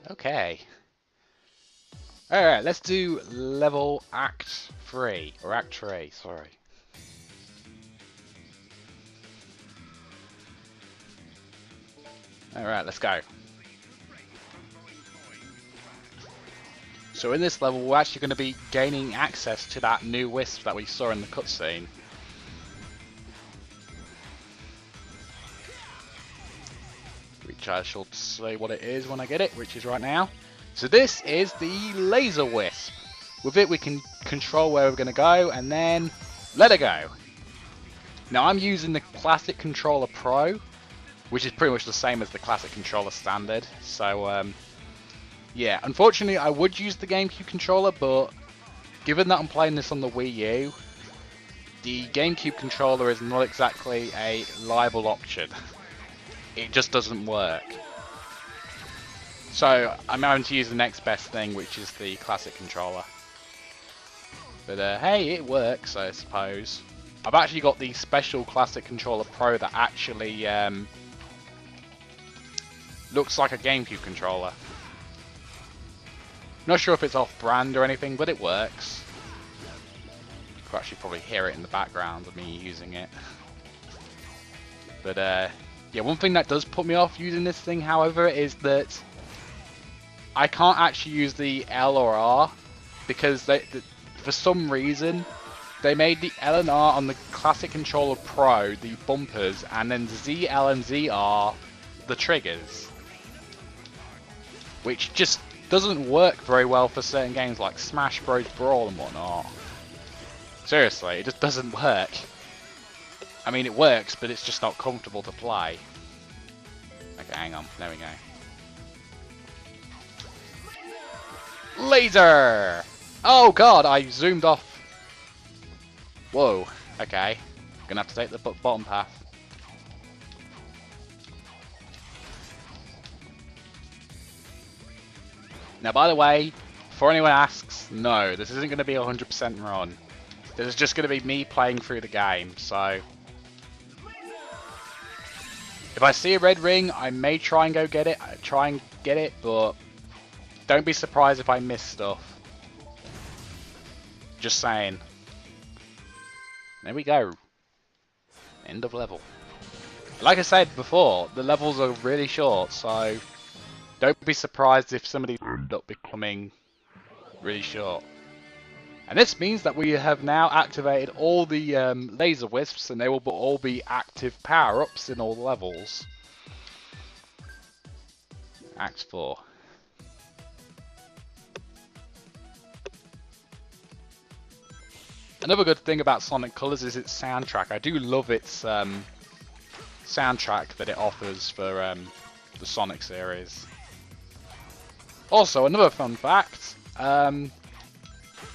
Okay. Alright, let's do level Act 3. Or Act 3, sorry. Alright, let's go. So in this level, we're actually going to be gaining access to that new wisp that we saw in the cutscene. Which I shall say what it is when I get it, which is right now. So this is the laser wisp. With it we can control where we're going to go and then let it go. Now I'm using the Classic Controller Pro, which is pretty much the same as the Classic Controller Standard. So yeah, unfortunately I would use the GameCube controller, but given that I'm playing this on the Wii U, the GameCube controller is not exactly a liable option. It just doesn't work. So I'm having to use the next best thing, which is the Classic controller. But hey, it works, I suppose. I've actually got the special Classic Controller Pro that actually looks like a GameCube controller. Not sure if it's off-brand or anything, but it works. You can actually probably hear it in the background of me using it. But yeah, one thing that does put me off using this thing, however, is that I can't actually use the L or R because for some reason they made the L and R on the Classic Controller Pro the bumpers, and then Z, L, and ZR the triggers, which just doesn't work very well for certain games like Smash Bros. Brawl and whatnot. Seriously, it just doesn't work. I mean, it works, but it's just not comfortable to play. Okay, hang on. There we go. Laser! Oh god, I zoomed off. Whoa. Okay. Gonna have to take the bottom path. Now, by the way, before anyone asks, no, this isn't going to be a 100% run. This is just going to be me playing through the game, so... If I see a red ring, I may try and go get it, but don't be surprised if I miss stuff. Just saying. There we go. End of level. Like I said before, the levels are really short, so don't be surprised if some of these end up becoming really short. And this means that we have now activated all the laser wisps, and they will all be active power-ups in all the levels. Act 4. Another good thing about Sonic Colors is its soundtrack. I do love its soundtrack that it offers for the Sonic series. Also, another fun fact,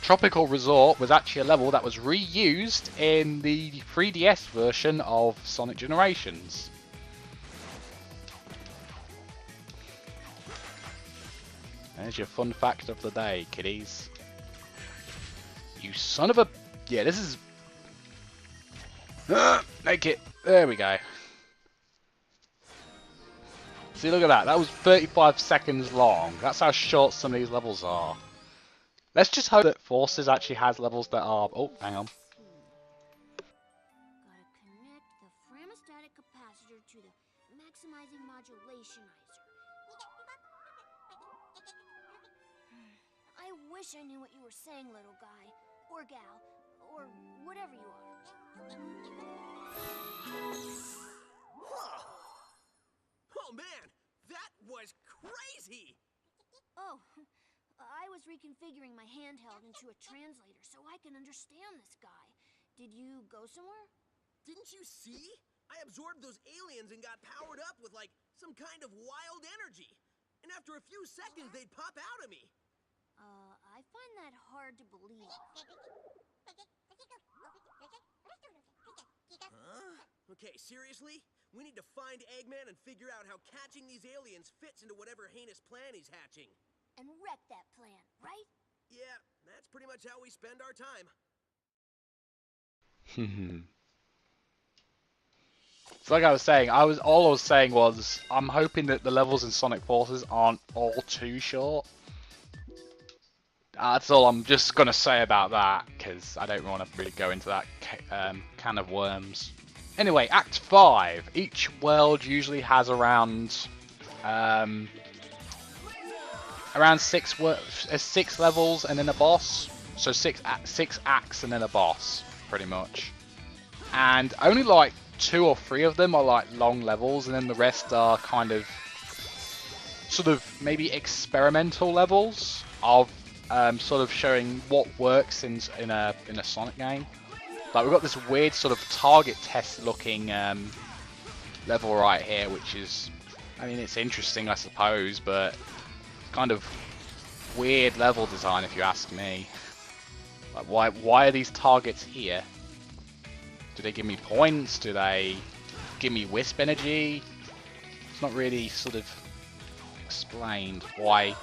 Tropical Resort was actually a level that was reused in the 3DS version of Sonic Generations. There's your fun fact of the day, kiddies. You son of a... Yeah, this is... Make it... There we go. See, look at that. That was 35 seconds long. That's how short some of these levels are. Let's just hope that Forces actually has levels that are... Oh, hang on. Gotta connect the framostatic capacitor to the maximizing modulationizer. I wish I knew what you were saying, little guy. Or gal. Or whatever you are. Oh man, that was crazy! Oh, I was reconfiguring my handheld into a translator so I can understand this guy. Did you go somewhere? Didn't you see? I absorbed those aliens and got powered up with like some kind of wild energy. And after a few seconds, they'd pop out of me. I find that hard to believe. Huh? Okay, seriously? We need to find Eggman and figure out how catching these aliens fits into whatever heinous plan he's hatching. And wreck that plan, right? Yeah, that's pretty much how we spend our time. So like I was saying, all I was saying was I'm hoping that the levels in Sonic Forces aren't all too short. That's all I'm just gonna say about that, because I don't want to really go into that can of worms. Anyway, Act 5. Each world usually has around six levels and then a boss. So six acts and then a boss, pretty much. And only like 2 or 3 of them are like long levels, and then the rest are kind of sort of maybe experimental levels of sort of showing what works in a Sonic game. Like we've got this weird sort of target test looking level right here, which is, I mean, it's interesting I suppose, but kind of weird level design if you ask me. Like why are these targets here? Do they give me points? Do they give me wisp energy? It's not really sort of explained why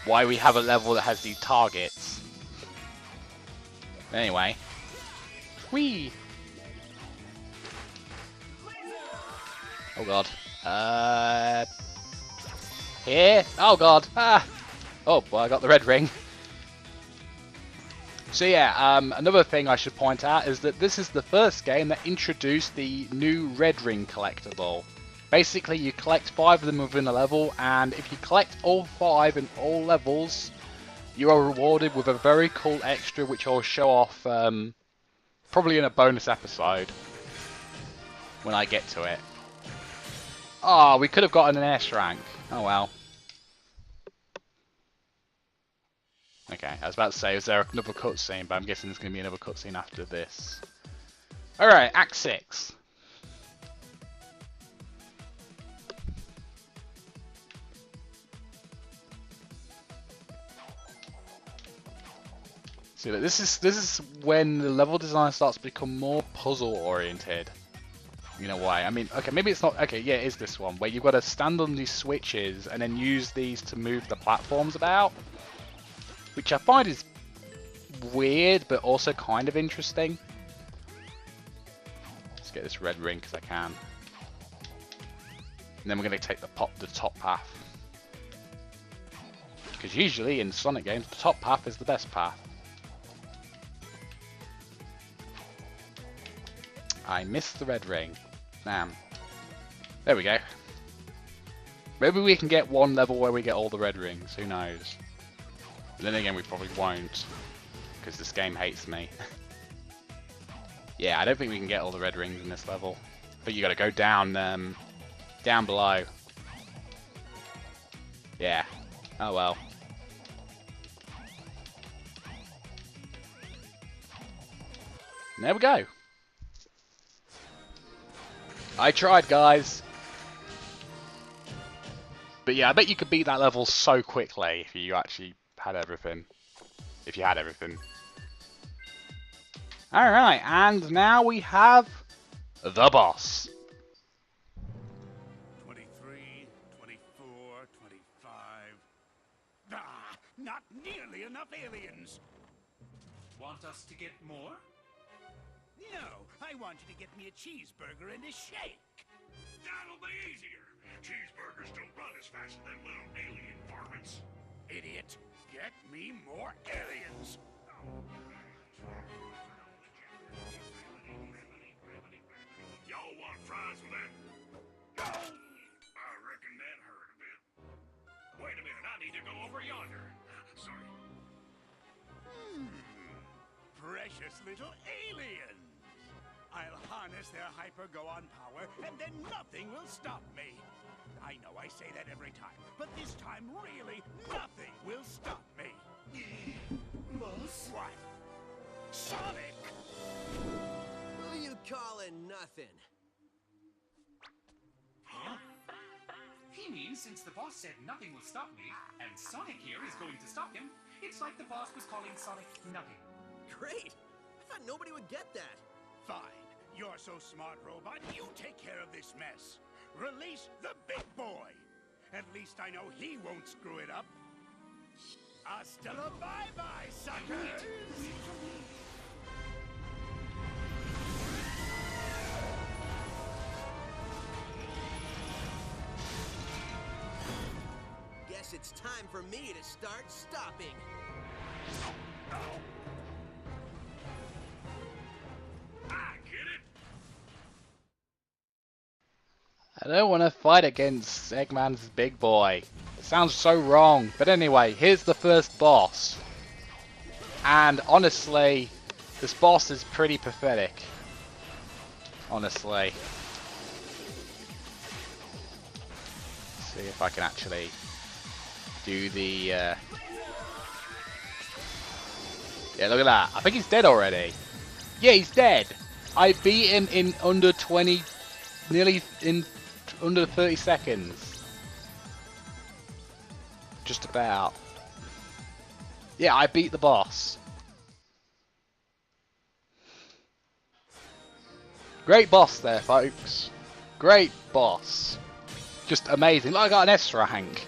we have a level that has these targets. Anyway. Whee! Oh god. Here? Oh god. Ah! Oh, well, I got the red ring. So yeah, another thing I should point out is that this is the first game that introduced the new red ring collectible. Basically, you collect 5 of them within a level, and if you collect all 5 in all levels, you are rewarded with a very cool extra, which I'll show off probably in a bonus episode when I get to it. Oh, we could have gotten an S rank. Oh well. Okay, I was about to say, is there another cutscene? But I'm guessing there's going to be another cutscene after this. Alright, Act 6. See, this is when the level design starts to become more puzzle oriented. In a way. I mean, okay, maybe it's not. Okay, yeah, it is this one where you've got to stand on these switches and then use these to move the platforms about, which I find is weird, but also kind of interesting. Let's get this red ring because I can. And then we're going to take the top path. Because usually in Sonic games, the top path is the best path. I missed the red ring. Damn. There we go. Maybe we can get one level where we get all the red rings. Who knows? But then again, we probably won't. Because this game hates me. Yeah, I don't think we can get all the red rings in this level. But you gotta go down, down below. Yeah. Oh well. And there we go. I tried, guys. But yeah, I bet you could beat that level so quickly if you actually had everything. If you had everything. Alright, and now we have the boss. 23, 24, 25. Ah, not nearly enough aliens. Want us to get more? No, I want you to get me a cheeseburger and a shake. That'll be easier. Cheeseburgers don't run as fast as them little alien varmints. Idiot, get me more aliens. Y'all want fries with that? I reckon that hurt a bit. Wait a minute, I need to go over yonder. Sorry. Precious little aliens. I'll harness their hyper-go-on power, and then nothing will stop me. I know I say that every time, but this time, really, nothing will stop me. Boss? What? Sonic! Who you calling nothing? Huh? He means since the boss said nothing will stop me, and Sonic here is going to stop him, it's like the boss was calling Sonic nothing. Great! I thought nobody would get that. Fine. You're so smart, robot. You take care of this mess. Release the big boy. At least I know he won't screw it up. Hasta la bye-bye, suckers! guess it's time for me to start stopping. I get it. I don't want to fight against Eggman's big boy. It sounds so wrong. But anyway, here's the first boss. And honestly, this boss is pretty pathetic. Honestly. Let's see if I can actually do the... Yeah, look at that. I think he's dead already. Yeah, he's dead. I beat him in under 20... Nearly in under 30 seconds. Just about. Yeah, I beat the boss. Great boss there, folks. Great boss. Just amazing. Look, I got an S rank.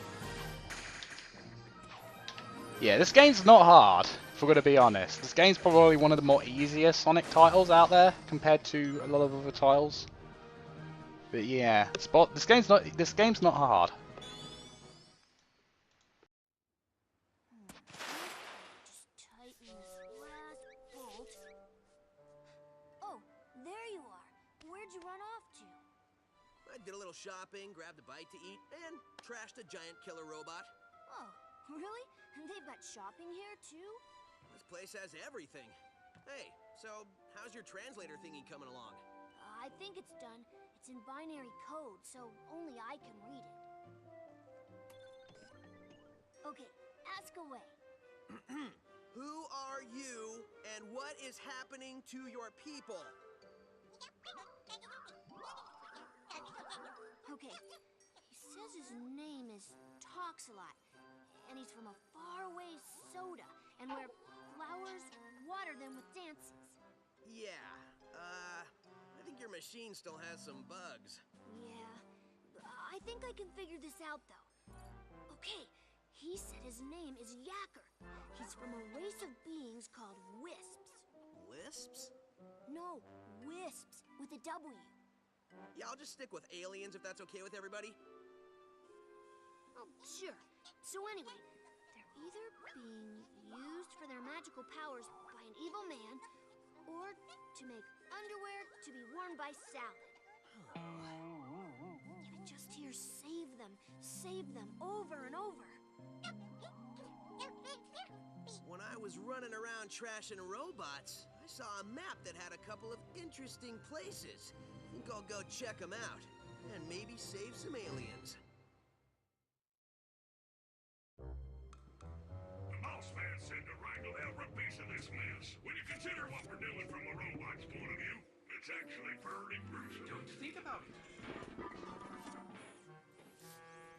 Yeah, this game's not hard, if we're going to be honest. This game's probably one of the more easier Sonic titles out there compared to a lot of other titles. But yeah, this game's not hard. Just tighten this last bolt. Oh, there you are. Where'd you run off to? I did a little shopping, grabbed a bite to eat, and trashed a giant killer robot. Oh, really? And they've got shopping here too? This place has everything. Hey, so how's your translator thingy coming along? I think it's done. It's in binary code, so only I can read it. Okay, ask away. Who are you, and what is happening to your people? Okay, he says his name is Talks a Lot, and he's from a faraway soda, and where flowers water them with dances. Yeah, I think your machine still has some bugs. Yeah, I think I can figure this out, though. Okay, he said his name is Yacker. He's from a race of beings called Wisps. Lisps? No, Wisps, with a W. Yeah, I'll just stick with aliens if that's okay with everybody. Oh, sure. So anyway, they're either being used for their magical powers by an evil man, or to make underwear to be worn by Salad. You can just hear save them over and over. When I was running around trashing robots, I saw a map that had a couple of interesting places. I think I'll go check them out, and maybe save some aliens. The boss man said to wrangle every piece of this mess. When you consider what we're doing from a robot's point of view, it's actually pretty gruesome. Don't think about it.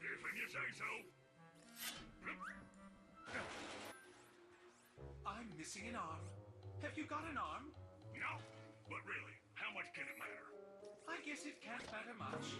If you say so. I'm missing an arm. Have you got an arm? No, but really, how much can it matter? I guess it can't matter much.